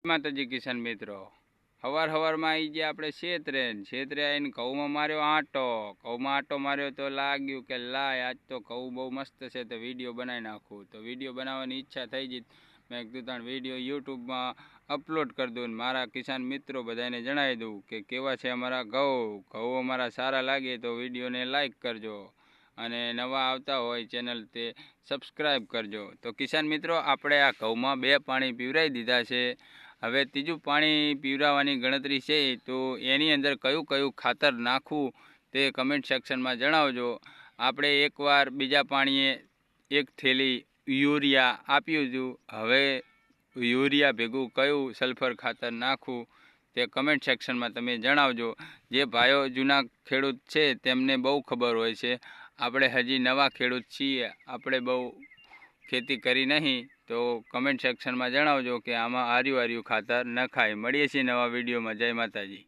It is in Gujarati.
માતાજી કિસાન મિત્રો, હવારમાં આવી ગયા આપણે છેતરે આવીને ઘઉંમાં માર્યો આંટો માર્યો તો લાગ્યું કે લાય આજ તો ઘઉં બહુ મસ્ત છે તો વિડીયો બનાવી નાખું. તો વિડીયો બનાવવાની ઈચ્છા થઈ ગઈ. મેં કીધું તાણ વિડીયો યુટ્યુબમાં અપલોડ કરી દઉં, મારા કિસાન મિત્રો બધાને જણાવી દઉં કે કેવા છે અમારા ઘઉં અમારા સારા લાગે તો વિડીયોને લાઈક કરજો અને નવા આવતા હોય ચેનલ તે સબસ્ક્રાઈબ કરજો. તો કિસાન મિત્રો, આપણે આ ઘઉંમાં 2 પાણી પીવરાવી દીધા છે. હવે ત્રીજું પાણી પીવરાવવાની ગણતરી છે. તો એની અંદર કયું કયું ખાતર નાખવું તે કમેન્ટ સેક્શનમાં જણાવજો. આપણે એકવાર બીજા પાણીએ 1 થેલી યુરિયા આપ્યું હતું. હવે યુરિયા ભેગું કયું સલ્ફર ખાતર નાખવું તે કમેન્ટ સેક્શનમાં તમે જણાવજો. જે ભાઈઓ જૂના ખેડૂત છે તેમને બહુ ખબર હોય છે. આપણે હજી નવા ખેડૂત છીએ, આપણે બહુ ખેતી કરી નહીં. તો કમેન્ટ સેક્શનમાં જણાવજો કે આમાં આર્યું ખાતર નખાય. મળીએ છીએ નવા વિડીયોમાં. જય માતાજી.